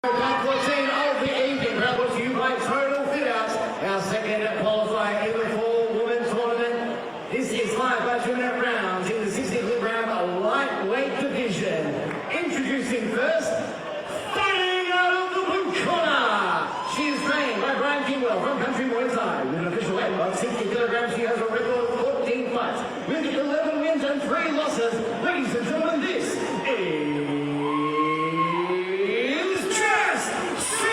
Top 14 of the evening, brought to you by Total Fit Outs, our second qualifier in the four-woman tournament. This is 5 by 2-minute rounds in the 60 kg lightweight division. Introducing first, fighting out of the blue corner. She is trained by Brian Kingwell from Country Muay Thai. With an official weight of 60 kilograms, she has a record of 14 fights, with 11 wins and 3 losses. Ladies and gentlemen, this is Jess Seery!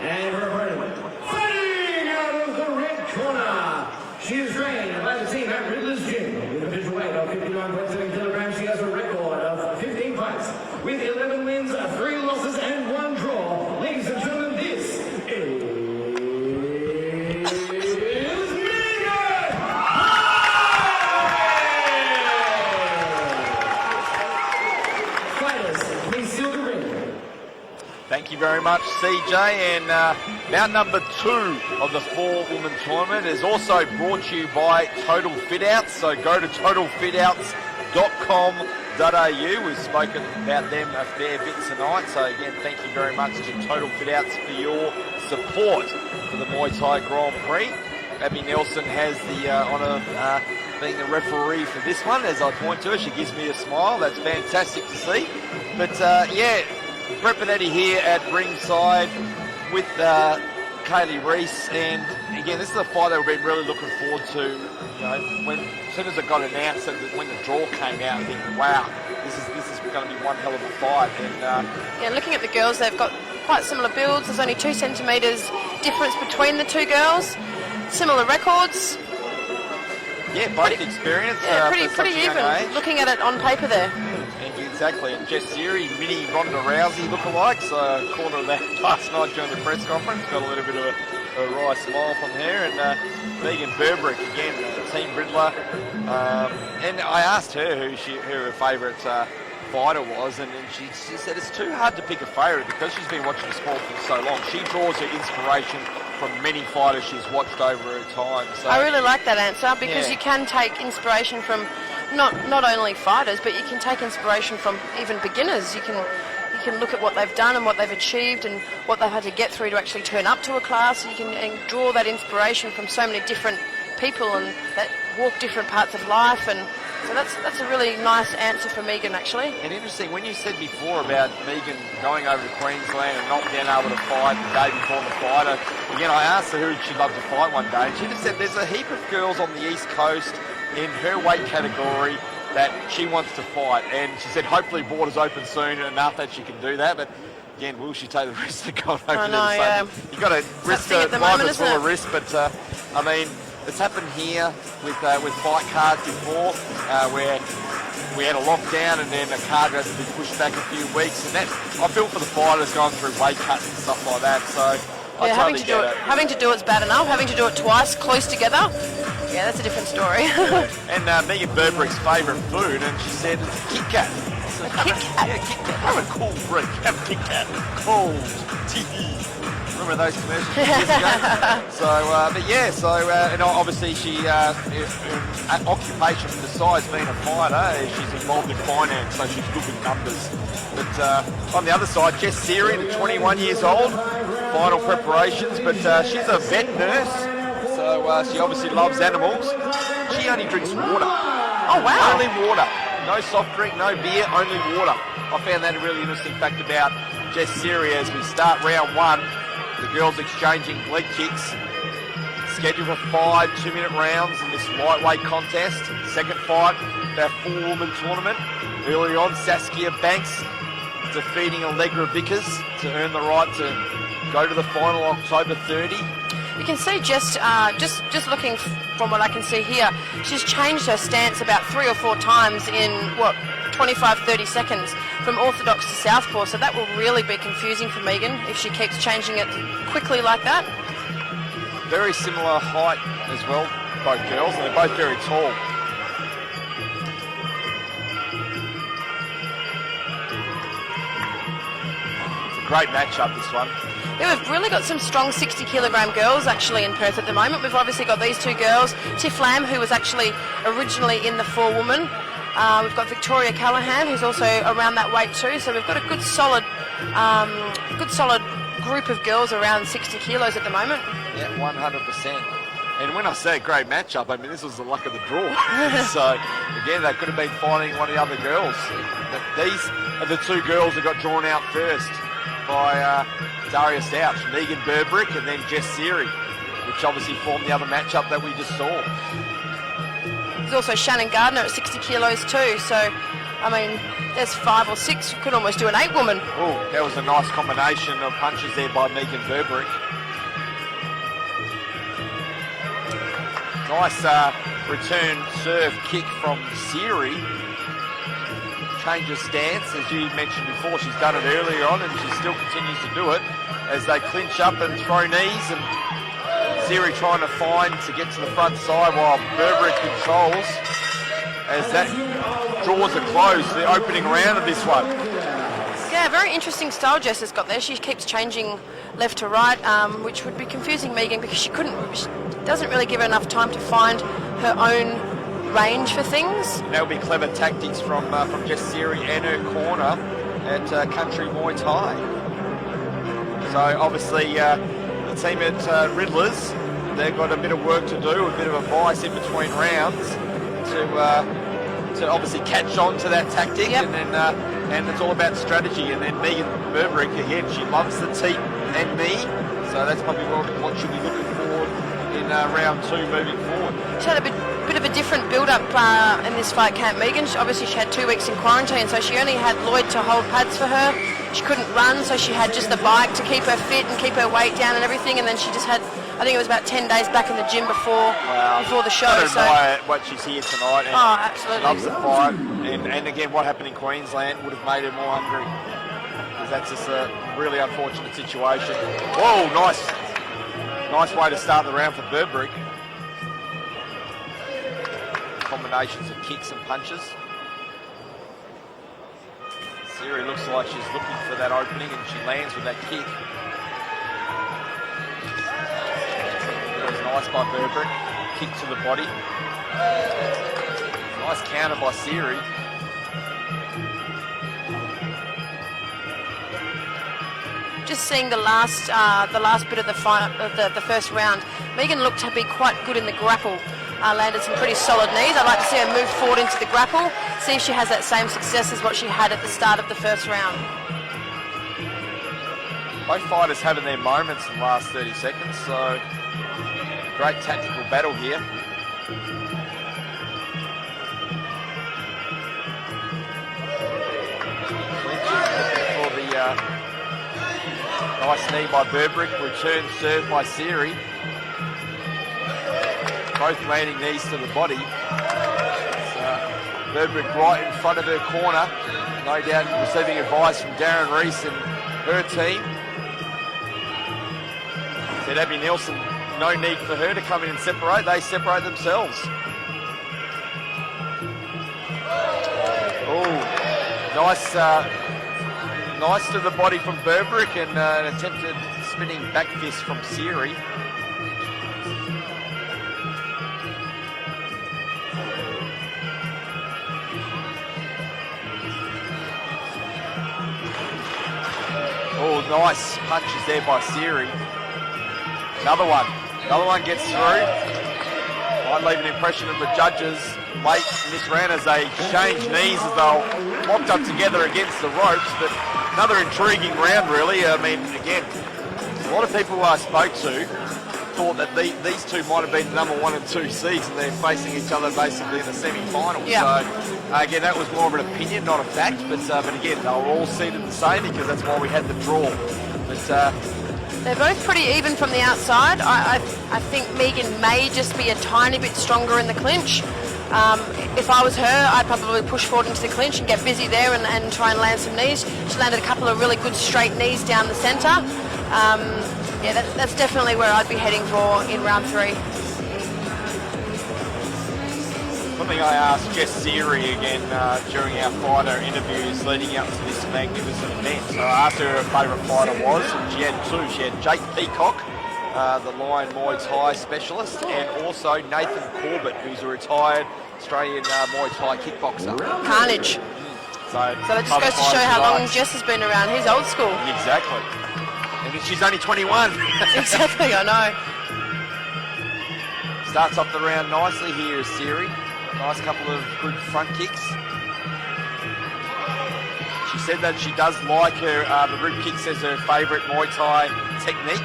And her opponent, fighting out of the red corner. She is trained by the team at Riddler's Gym. With a official weight of 59.7 kilograms, she has a record of 15 fights, with 11 wins, 3 losses, and 1 draw. Ladies and gentlemen, this is Thank you very much, CJ. And bout number 2 of the four-woman tournament is also brought to you by Total Fit Outs. So go to totalfitouts.com.au. We've spoken about them a fair bit tonight. So again, thank you very much to Total Fit Outs for your support for the Muay Thai Grand Prix. Abby Nelson has the honour of being the referee for this one. As I point to her, she gives me a smile. That's fantastic to see. But yeah, Berberick here at ringside with Kaylee Reese, and again, this is a fight that we've been really looking forward to. You know, as soon as it got announced and when the draw came out, I think, wow, this is going to be one hell of a fight. And yeah, looking at the girls, they've got quite similar builds. There's only 2 centimetres difference between the two girls. Similar records. Yeah, both experienced. Yeah, pretty even. Looking at it on paper there. Exactly, and Jess Seery, mini Ronda Rousey look-alike, so I caught her that last night during the press conference, got a little bit of a wry smile from her, and Megan Berberick, again, Team Riddler, and I asked her who her favourite fighter was, and she said it's too hard to pick a favourite because she's been watching the sport for so long. She draws her inspiration from many fighters she's watched over her time. So I really like that answer because you can take inspiration from not only fighters, but you can take inspiration from even beginners. You can look at what they've done and what they've achieved and what they've had to get through to actually turn up to a class. You can draw that inspiration from so many different people and that walk different parts of life, and so that's a really nice answer for Megan, actually. And interesting, when you said before about Megan going over to Queensland and not being able to fight the day before the fight, again, I asked her who she'd love to fight one day, and she just said there's a heap of girls on the East Coast in her weight category that she wants to fight, and she said hopefully borders open soon enough that she can do that, but again, will she take the risk of going over there? You've got to risk it. Life is full of risk, but I mean, it's happened here with fight cards before, where we had a lockdown and then a card has to be pushed back a few weeks, and that I feel for the fighters going through weight cuts and stuff like that. So yeah, having to do it's bad enough. Having to do it twice, close together, yeah, that's a different story. And Megan Berberick's favourite food, and she said Kit Kat. Kit Kat? Yeah, Kit Kat. Have a cool drink. Have Kit Kat. Cold tea. Remember those commercials years ago? So, but yeah, and obviously she, occupation besides being a fighter, she's involved in finance, so she's good with numbers. But on the other side, Jess Seery, 21 years old, final preparations, but she's a vet nurse, so she obviously loves animals. She only drinks water. Oh, wow. Only water. No soft drink, no beer, only water. I found that a really interesting fact about Jess Seery as we start round 1. The girls exchanging leg kicks. Scheduled for 5 2-minute rounds in this lightweight contest. Second fight, our four-woman tournament. Early on, Saskia Banks defeating Allegra Vickers to earn the right to go to the final October 30. You can see just looking from what I can see here, she's changed her stance about 3 or 4 times in 25-30 seconds from orthodox to southpaw, so that will really be confusing for Megan if she keeps changing it quickly like that. Very similar height as well, both girls, and they're both very tall. It's a great matchup, this one. Yeah, we've really got some strong 60-kilogram girls actually in Perth at the moment. We've obviously got these two girls, Tiff Lamb, who was actually originally in the 4-woman. We've got Victoria Callahan, who's also around that weight too. So we've got a good solid group of girls around 60 kilos at the moment. Yeah, 100%. And when I say great matchup, I mean, this was the luck of the draw. So, again, they could have been fighting one of the other girls. But these are the two girls that got drawn out first by Darius Ouch, Megan Berberick and then Jess Seery, which obviously formed the other matchup that we just saw. There's also Shannon Gardner at 60 kilos too. So, I mean, there's 5 or 6. You could almost do an 8-woman. Oh, that was a nice combination of punches there by Megan Berberick. Nice return serve kick from Seery. Change of stance, as you mentioned before, she's done it earlier on and she still continues to do it as they clinch up and throw knees, and Seery trying to find to get to the front side while Berberick controls as that draws a close to the opening round of this one. Yeah, very interesting style Jess has got there. She keeps changing left to right, which would be confusing Megan because she doesn't really give her enough time to find her own range for things. That would be clever tactics from Jess Seery and her corner at Country Muay Thai. So obviously the team at Riddlers, they've got a bit of work to do, a bit of advice in between rounds to obviously catch on to that tactic. Yep. And then and it's all about strategy. And then Megan Berberick, again, she loves the teep and knee, so that's probably what she'll be looking for in round 2 moving forward. She had a bit of a different build-up in this fight, Camp Megan. Obviously she had 2 weeks in quarantine, so she only had Lloyd to hold pads for her. She couldn't run, so she had just the bike to keep her fit and keep her weight down and everything, and then she just had, I think it was about 10 days back in the gym before the show. I admire what she's here tonight. And absolutely. Loves the fight. And again, what happened in Queensland would have made her more hungry. Because that's just a really unfortunate situation. Whoa, nice way to start the round for Berberick. Combinations of kicks and punches. Seery looks like she's looking for that opening and she lands with that kick. That was nice by Berberick. Kick to the body. Nice counter by Seery. Just seeing the last bit of the fight, the first round, Megan looked to be quite good in the grapple. Landed some pretty solid knees. I'd like to see her move forward into the grapple, see if she has that same success as what she had at the start of the first round. Both fighters having their moments in the last 30 seconds, so great tactical battle here. For the nice knee by Berberick, return serve by Seery. Both landing knees to the body. Berberick right in front of her corner. No doubt receiving advice from Darren Reese and her team. Said Abby Nielsen, no need for her to come in and separate. They separate themselves. Oh, nice to the body from Berberick and an attempted spinning back fist from Seery. Oh, nice punches there by Seery. Another one gets through. Might leave an impression of the judges late in this round as they exchange knees as they're locked up together against the ropes. But another intriguing round, really. I mean, again, a lot of people I spoke to thought that these two might have been the number 1 and 2 seeds and they're facing each other basically in the semi-final. Yeah. So, again, that was more of an opinion, not a fact. But again, they were all seeded the same because that's why we had the draw. But they're both pretty even from the outside. I think Megan may just be a tiny bit stronger in the clinch. If I was her, I'd probably push forward into the clinch and get busy there and try and land some knees. She landed a couple of really good straight knees down the centre. Yeah, that's definitely where I'd be heading for in round 3. Something I asked Jess Seery again during our fighter interviews leading up to this magnificent event. So I asked her her favourite fighter was, and she had two. She had Jake Peacock, the Lion Muay Thai specialist, and also Nathan Corbett, who's a retired Australian Muay Thai kickboxer. Carnage. So that just goes to show how long Jess has been around. He's old school. Exactly. And she's only 21. Exactly, I know. Starts off the round nicely here is Seery. Nice couple of good front kicks. She said that she does like her the rib kicks as her favourite Muay Thai technique.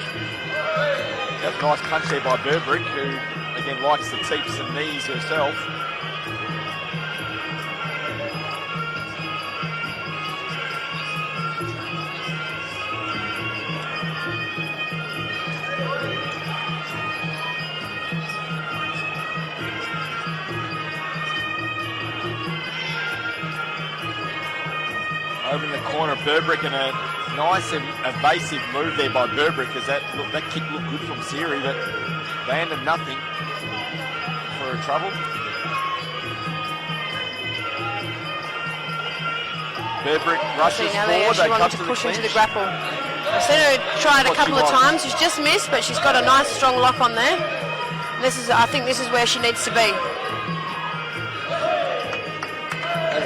That was a nice punch there by Berberick, who again likes the teeps and knees herself. Over in the corner, Berberick, and a nice evasive move there by Berberick, as that kick looked good from Seery, but landed nothing for her trouble. Berberick rushes forward. She wanted to push into the grapple. I've seen her try it a couple of times. She's just missed, but she's got a nice strong lock on there. I think this is where she needs to be.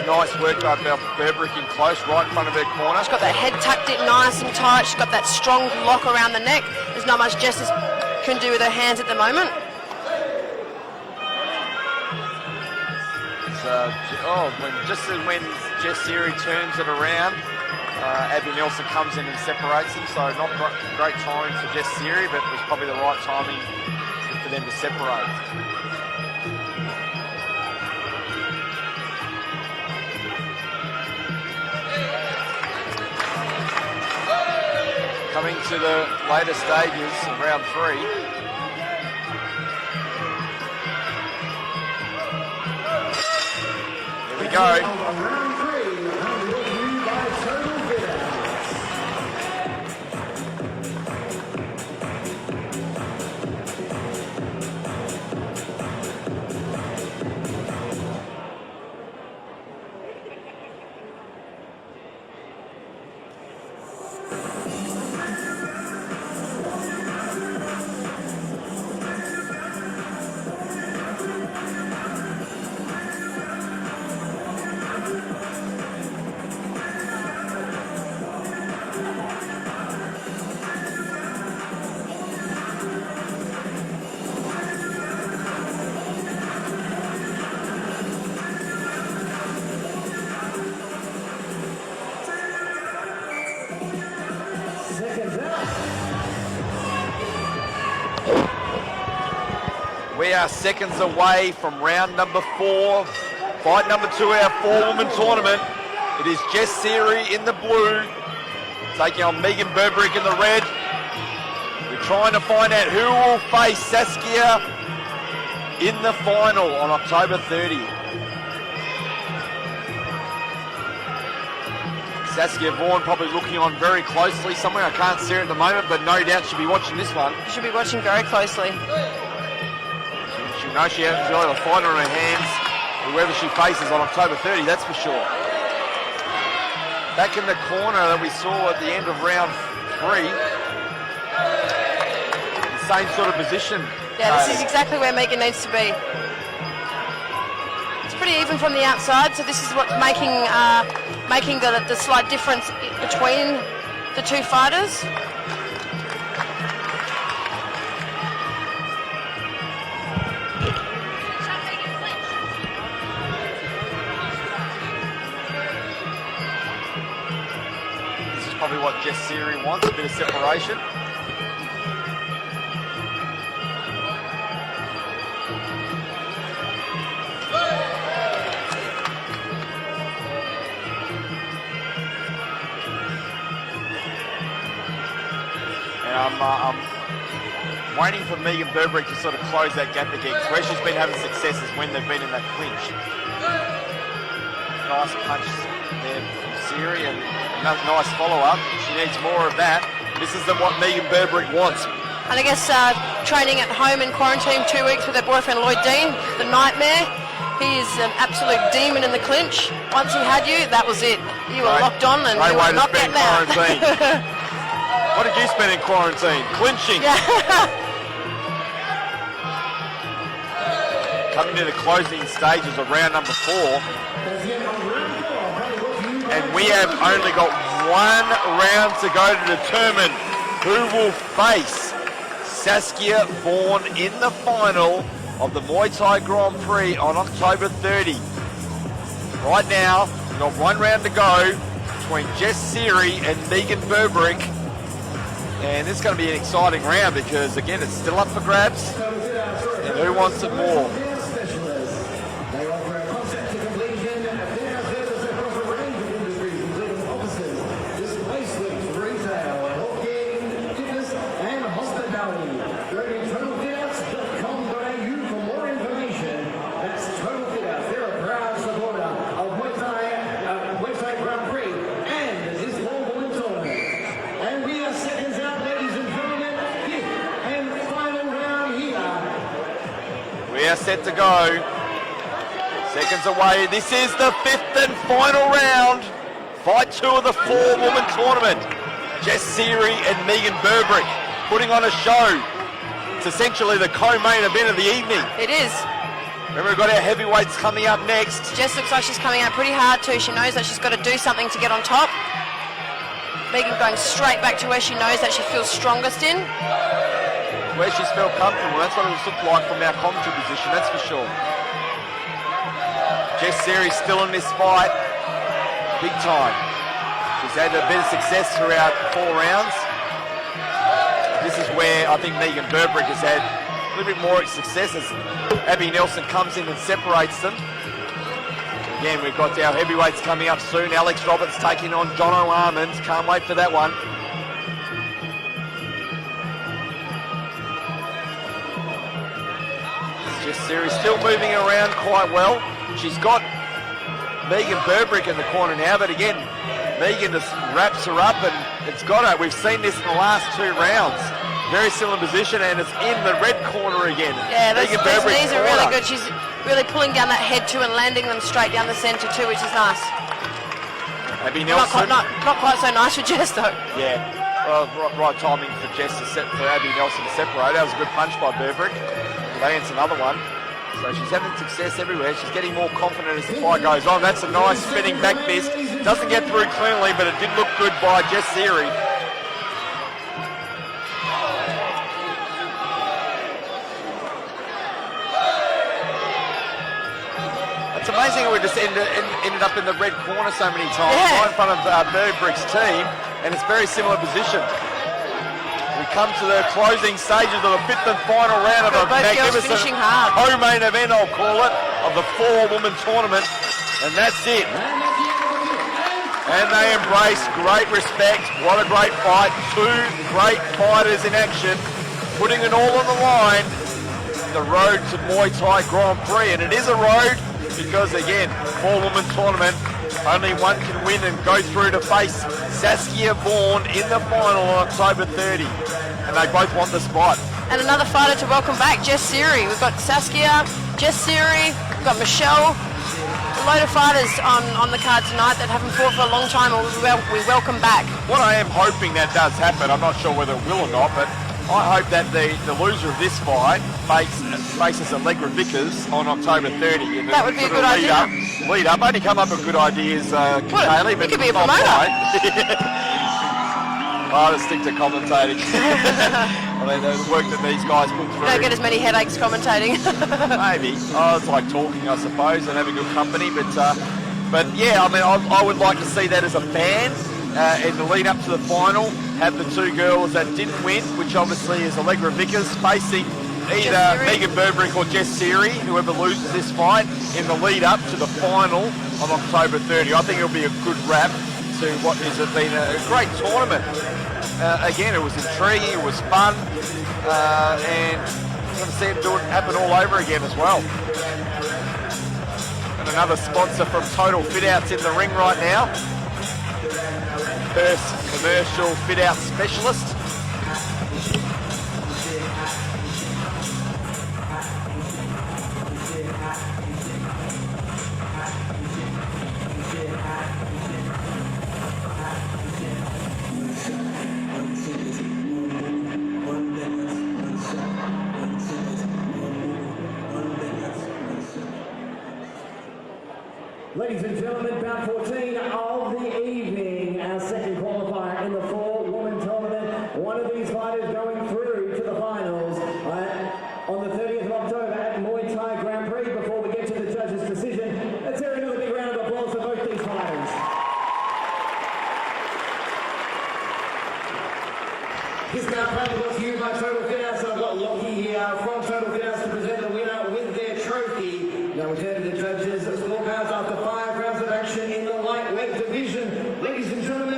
Nice work by Berberick in close, right in front of her corner. She's got that head tucked in nice and tight. She's got that strong lock around the neck. There's not much Jess can do with her hands at the moment. So, when Jess Seery turns it around, Abby Nelson comes in and separates them. So not great timing for Jess Seery, but it was probably the right timing for them to separate. Coming to the later stages of round 3. Here we go. We are seconds away from round number 4. Fight number 2, our 4-woman tournament. It is Jess Seery in the blue, taking on Megan Berberick in the red. We're trying to find out who will face Saskia in the final on October 30. Saskia Vaughan probably looking on very closely somewhere. I can't see her at the moment, but no doubt she'll be watching this one. You should be watching very closely. She'll know she'll have a fight on her hands, whoever she faces on October 30, that's for sure. Back in the corner that we saw at the end of round 3, the same sort of position. Yeah, this is exactly where Megan needs to be. It's pretty even from the outside, so this is what's making the slight difference between the two fighters. This is probably what Jess Seery wants, a bit of separation. I'm waiting for Megan Berberick to sort of close that gap again. Where she's been having success is when they've been in that clinch. Nice punch there from Seery and nice follow-up. She needs more of that. This is what Megan Berberick wants. And I guess training at home in quarantine 2 weeks with her boyfriend Lloyd Dean, the nightmare. He is an absolute demon in the clinch. Once he had you, that was it. You were locked on and you were not getting out. What did you spend in quarantine? Clinching. Yeah. Coming to the closing stages of round number 4. And we have only got 1 round to go to determine who will face Saskia Vaughan in the final of the Muay Thai Grand Prix on October 30. Right now, we've got 1 round to go between Jess Seery and Megan Berberick. And this is going to be an exciting round because, again, it's still up for grabs. And who wants it more? We are set to go. Seconds away. This is the 5th and final round. Fight 2 of the 4-woman tournament. Jess Seery and Megan Berberick putting on a show. It's essentially the co-main event of the evening. It is. Remember, we've got our heavyweights coming up next. Jess looks like she's coming out pretty hard too. She knows that she's got to do something to get on top. Megan going straight back to where she knows that she feels strongest in. Where she's felt comfortable. That's what it's looked like from our commentary position, that's for sure. Jess Seery still in this fight. Big time. She's had a bit of success throughout 4 rounds. This is where I think Megan Berberick has had a little bit more success as Abby Nelson comes in and separates them. Again, we've got our heavyweights coming up soon. Alex Roberts taking on Jono Armand. Can't wait for that one. Jess Seery still moving around quite well. She's got Megan Berberick in the corner now, but again, Megan just wraps her up and it's got her. We've seen this in the last 2 rounds. Very similar position, and it's in the red corner again. Yeah, those knees are really good. She's really pulling down that head too and landing them straight down the centre too, which is nice. Abby Nelson. Not quite so nice for Jess though. Yeah, well, right timing for for Abby Nelson to separate. That was a good punch by Berberick. Lands another one. So she's having success everywhere. She's getting more confident as the fight goes on. That's a nice spinning back fist. Doesn't get through cleanly, but it did look good by Jess Seery. It's amazing how we just ended up in the red corner so many times, right in front of Berberick's team, and it's very similar position. We come to the closing stages of the 5th and final round of a magnificent co-main event, I'll call it, of the 4-woman tournament, and that's it. And they embrace great respect. What a great fight. 2 great fighters in action, putting it all on the line. The road to Muay Thai Grand Prix, and it is a road because, again, 4-woman tournament, only one can win and go through to face Saskia Vaughan in the final on October 30. And they both want the spot. And another fighter to welcome back, Jess Seery. We've got Saskia, Jess Seery, we've got Michelle. A load of fighters on the card tonight that haven't fought for a long time, and we welcome back. What I am hoping that does happen, I'm not sure whether it will or not, but I hope that the loser of this fight faces Allegra Vickers on October 30. That would be a good idea. Lead up. Only come up with good ideas, Kaylee, but it could be a promoter. I'll just stick to commentating. I mean, the work that these guys put through. Don't get as many headaches commentating. Maybe. It's like talking, I suppose, and having good company. But yeah, I mean, I would like to see that as a fan in the lead up to the final. Have the 2 girls that didn't win, which obviously is Allegra Vickers, facing either Megan Berberick or Jess Seery, whoever loses this fight, in the lead up to the final on October 30. I think it'll be a good wrap to what has been a great tournament. Again, it was intriguing, it was fun, and I'm going to see it happen all over again as well. And another sponsor from Total Fit Out's in the ring right now. First commercial fit out specialist. Ladies and gentlemen, bout 14 of the evening, our second qualifier in the four-woman tournament. One of these fighters going through to the finals on the 30th of October at Muay Thai Grand Prix. Before we get to the judges' decision, let's hear another big round of applause for both these fighters. This now proudly brought to you by Total Fit Out. So I've got Lockie here from Total Fit Out to present the winner with their trophy. Now we turn to the judges' scorecards after 5 rounds of action in the lightweight division. Ladies and gentlemen,